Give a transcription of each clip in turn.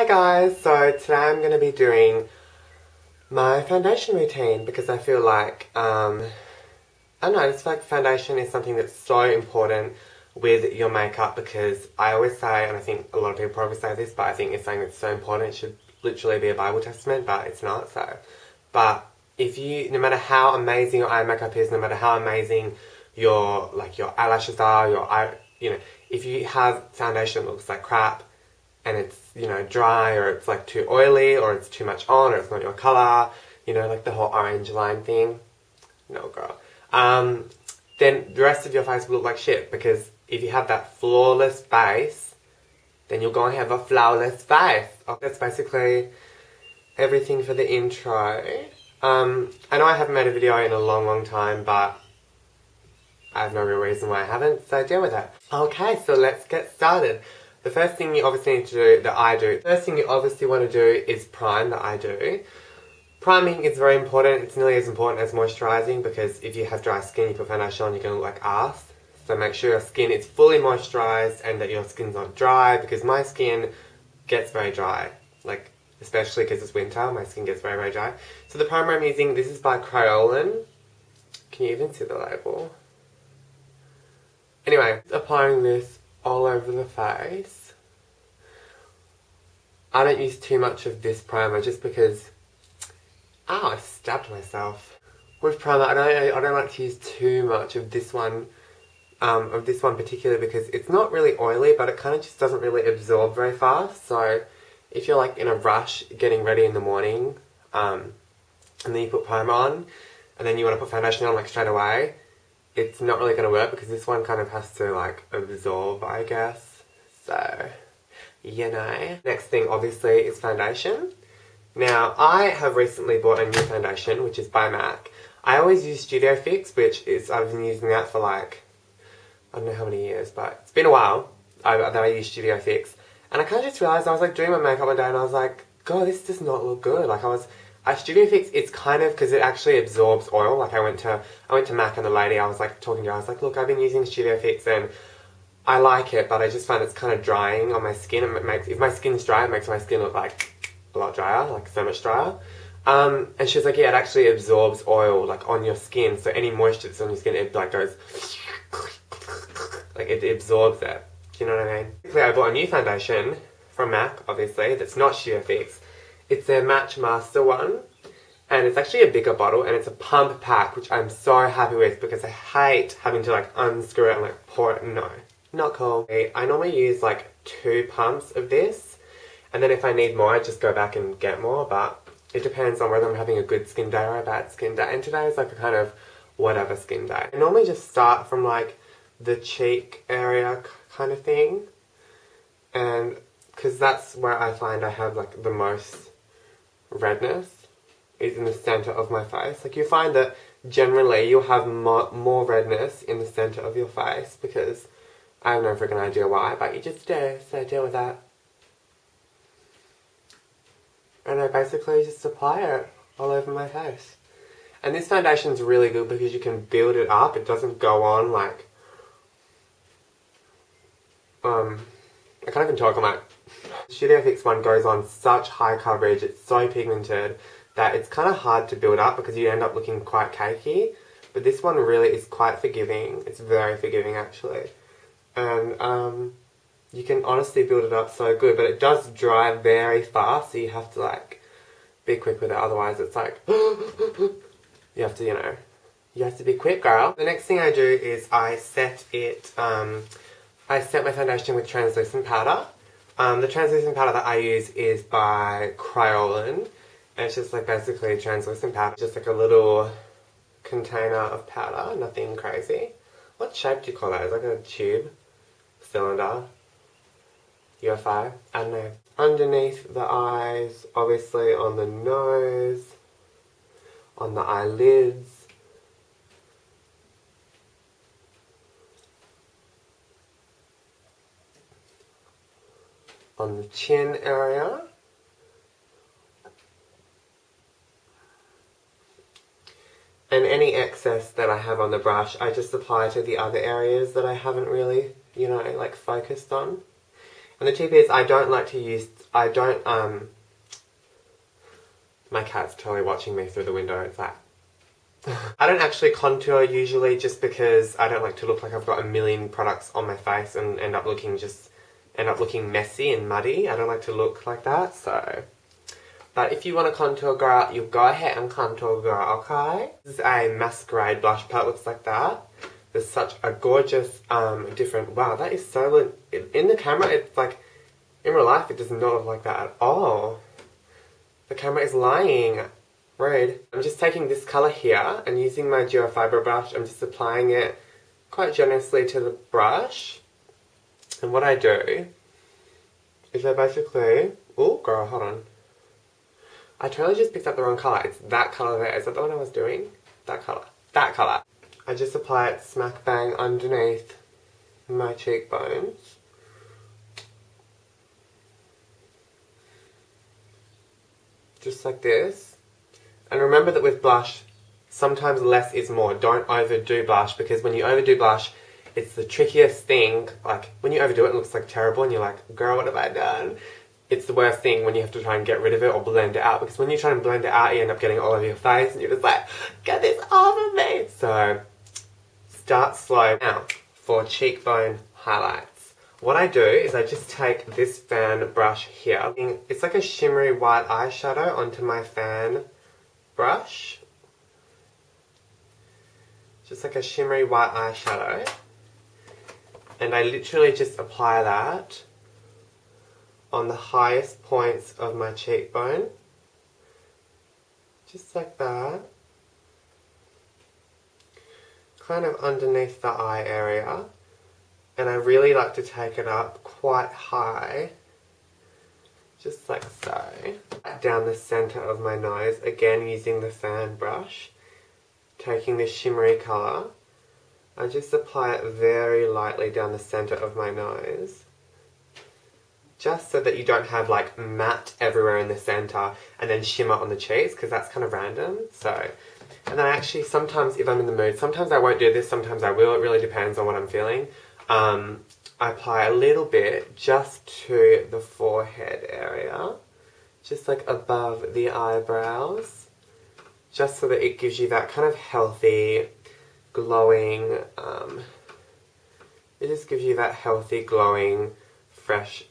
Hi guys, so today I'm going to be doing my foundation routine because I feel like, I don't know, it's like foundation is something that's so important with your makeup because I always say, and I think a lot of people probably say this, but I think it's something that's so important, it should literally be a Bible testament, but it's not, so. But if you, no matter how amazing your eye makeup is, no matter how amazing your eyelashes are, your eye, if you have foundation that looks like crap, and it's, dry, or it's like too oily, or it's too much on, or it's not your colour, like the whole orange line thing. No, girl. Then the rest of your face will look like shit, because if you have that flawless face, then you're going to have a flawless face. That's basically everything for the intro. I know I haven't made a video in a long time, but I have no real reason why I haven't, so deal with it. Okay, so let's get started. The first thing you obviously need to do, that I do, the first thing you obviously want to do is prime, that I do. Priming is very important. It's nearly as important as moisturising, because if you have dry skin, you put foundation on, you're going to look like arse. So make sure your skin is fully moisturised and that your skin's not dry, because my skin gets very dry. Like, especially because it's winter, my skin gets very dry. So the primer I'm using, this is by Kryolan. Can you even see the label? Anyway, applying this all over the face. I don't use too much of this primer just because, I stabbed myself. With primer, I don't like to use too much of this one particularly, because it's not really oily, but it kind of just doesn't really absorb very fast. So if you're like in a rush getting ready in the morning, and then you put primer on, and then you want to put foundation on like straight away, it's not really going to work, because this one kind of has to like absorb, I guess. So, Next thing obviously is foundation. Now, I have recently bought a new foundation, which is by MAC. I always use Studio Fix, which is, I've been using that for like, I don't know how many years, but it's been a while that I use Studio Fix. And I kind of just realised, I was like doing my makeup one day and I was like, God, this does not look good. Like Studio Fix, it's kind of, because it actually absorbs oil. Like I went to MAC, and the lady I was like talking to, I was like, look, I've been using Studio Fix and I like it, but I just find it's kind of drying on my skin. If my skin's dry, it makes my skin look like a lot drier, like so much drier. And she was like, yeah, it actually absorbs oil like on your skin, so any moisture that's on your skin, it like goes, like it absorbs it. Do you know what I mean? I bought a new foundation from MAC, obviously, that's not Studio Fix. It's their Match Master one, and it's actually a bigger bottle, and it's a pump pack, which I'm so happy with, because I hate having to like unscrew it and like pour it. No, not cool. I normally use like 2 pumps of this, and then if I need more, I just go back and get more, but it depends on whether I'm having a good skin day or a bad skin day, and today is like a kind of whatever skin day. I normally just start from like the cheek area kind of thing, and because that's where I find I have like the most redness, is in the centre of my face. Like you find that generally you'll have more redness in the centre of your face, because I have no freaking idea why, but you just do, so deal with that. And I basically just apply it all over my face. And this foundation's really good because you can build it up. It doesn't go on like, I can't even talk, I'm like, Studio Fix one goes on such high coverage, it's so pigmented, that it's kind of hard to build up because you end up looking quite cakey. But this one really is quite forgiving. It's very forgiving actually. And you can honestly build it up so good, but it does dry very fast, so you have to like be quick with it, otherwise it's like you have to, you have to be quick, girl. The next thing I do is I set my foundation with translucent powder. The translucent powder that I use is by Kryolan, and it's just like basically translucent powder, just like a little container of powder, nothing crazy. What shape do you call that? It's like a tube, cylinder, UFO, I don't know. Underneath the eyes, obviously on the nose, on the eyelids, on the chin area, and any excess that I have on the brush I just apply to the other areas that I haven't really, like focused on. And the tip is I don't like to use I don't, my cat's totally watching me through the window, it's like, I don't actually contour usually just because I don't like to look like I've got a million products on my face and end up looking messy and muddy. I don't like to look like that, so. But if you want to contour, girl, you go ahead and contour, girl, okay? This is a masquerade blush palette, looks like that. There's such a gorgeous, different, wow, that is so, in the camera, it's like, in real life, it does not look like that at all. The camera is lying. Rude. I'm just taking this colour here and using my Duo Fibre brush, I'm just applying it quite generously to the brush. And what I do is I basically, oh girl, hold on. I totally just picked up the wrong colour. It's that colour there. Is that the one I was doing? That colour. That colour. I just apply it smack bang underneath my cheekbones. Just like this. And remember that with blush, sometimes less is more. Don't overdo blush, because when you overdo blush, it's the trickiest thing. Like, when you overdo it, it looks like terrible and you're like, girl, what have I done? It's the worst thing when you have to try and get rid of it or blend it out, because when you try and blend it out, you end up getting it all over your face and you're just like, get this off of me. So, start slow. Now, for cheekbone highlights. What I do is I just take this fan brush here. It's like a shimmery white eyeshadow onto my fan brush. Just like a shimmery white eyeshadow. And I literally just apply that on the highest points of my cheekbone. Just like that. Kind of underneath the eye area. And I really like to take it up quite high. Just like so. Down the centre of my nose, again using the fan brush. Taking this shimmery colour, I just apply it very lightly down the centre of my nose. Just so that you don't have like matte everywhere in the centre and then shimmer on the cheeks, because that's kind of random. So, and then actually sometimes if I'm in the mood, sometimes I won't do this, sometimes I will, it really depends on what I'm feeling. I apply a little bit just to the forehead area, just like above the eyebrows, just so that it gives you that kind of healthy, glowing, it just gives you that healthy, glowing, fresh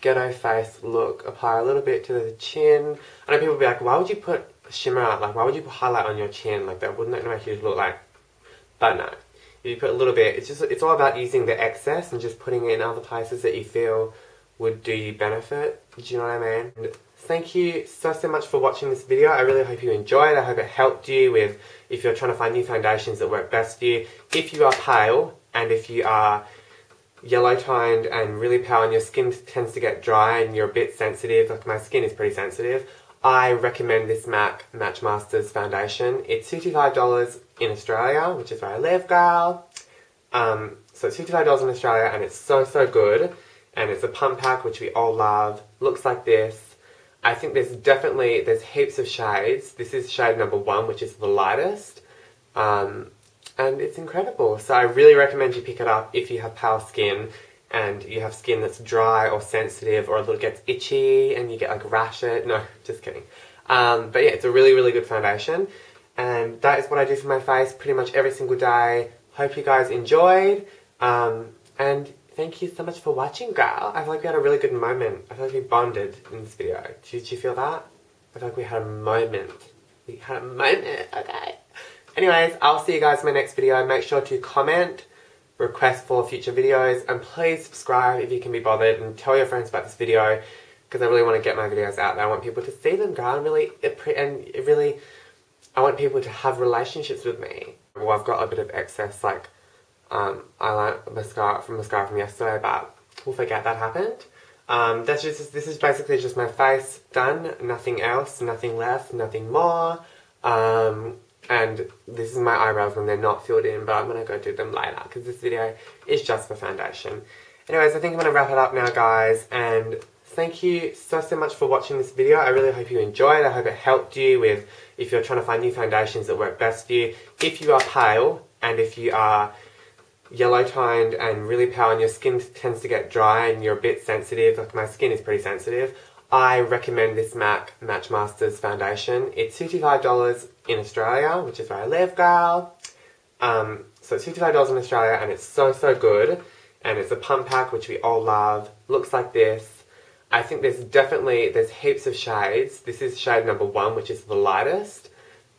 ghetto face look. Apply a little bit to the chin. I know people will be like, why would you put shimmer, like why would you put highlight on your chin like that? Wouldn't that make you look like, but no. If you put a little bit, it's all about using the excess and just putting it in other places that you feel would do you benefit. Do you know what I mean? And thank you so much for watching this video. I really hope you enjoyed. I hope it helped you with if you're trying to find new foundations that work best for you. If you are pale and if you are yellow toned and really pale and your skin tends to get dry and you're a bit sensitive, like my skin is pretty sensitive, I recommend this MAC Match Masters foundation. It's $55 in Australia, which is where I live, girl. So it's $55 in Australia and it's so good. And it's a pump pack, which we all love. Looks like this. I think there's heaps of shades. This is shade number 1, which is the lightest. And it's incredible. So I really recommend you pick it up if you have pale skin and you have skin that's dry or sensitive or it gets itchy and you get like rashes. No, just kidding. But yeah, it's a really good foundation. And that is what I do for my face pretty much every single day. Hope you guys enjoyed. And thank you so much for watching, girl. I feel like we had a really good moment. I feel like we bonded in this video. Did you feel that? I feel like we had a moment. We had a moment, okay. Anyways, I'll see you guys in my next video. Make sure to comment, request for future videos, and please subscribe if you can be bothered and tell your friends about this video because I really want to get my videos out there. I want people to see them, girl, and I want people to have relationships with me. Well, I've got a bit of excess, like, eyeliner mascara from yesterday, but we'll forget that happened. This is basically just my face done, nothing else, nothing less, nothing more. And this is my eyebrows when they're not filled in, but I'm going to go do them later because this video is just for foundation. Anyways, I think I'm going to wrap it up now, guys, and thank you so much for watching this video. I really hope you enjoyed. I hope it helped you with if you're trying to find new foundations that work best for you. If you are pale and if you are yellow toned and really pale and your skin tends to get dry and you're a bit sensitive, like my skin is pretty sensitive, I recommend this MAC Match Masters foundation. It's $55 in Australia, which is where I live, girl. So it's $55 in Australia and it's so good. And it's a pump pack, which we all love. Looks like this. I think there's heaps of shades. This is shade number 1, which is the lightest.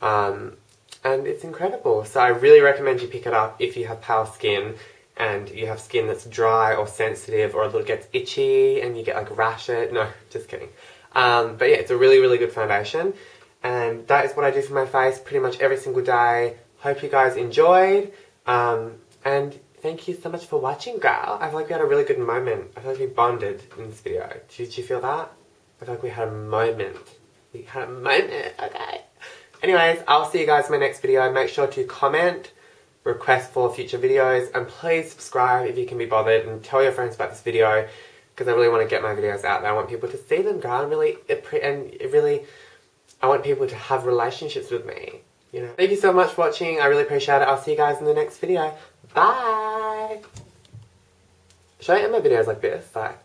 And it's incredible. So I really recommend you pick it up if you have pale skin and you have skin that's dry or sensitive or it gets itchy and you get like rashes. No, just kidding. But yeah, it's a really good foundation. And that is what I do for my face pretty much every single day. Hope you guys enjoyed. And thank you so much for watching, girl. I feel like we had a really good moment. I feel like we bonded in this video. Did you feel that? I feel like we had a moment. We had a moment, okay. Anyways, I'll see you guys in my next video. Make sure to comment, request for future videos, and please subscribe if you can be bothered and tell your friends about this video because I really want to get my videos out there. I want people to see them, girl. I want people to have relationships with me. You know. Thank you so much for watching. I really appreciate it. I'll see you guys in the next video. Bye! Should I end my videos like this? Like,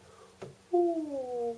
ooh.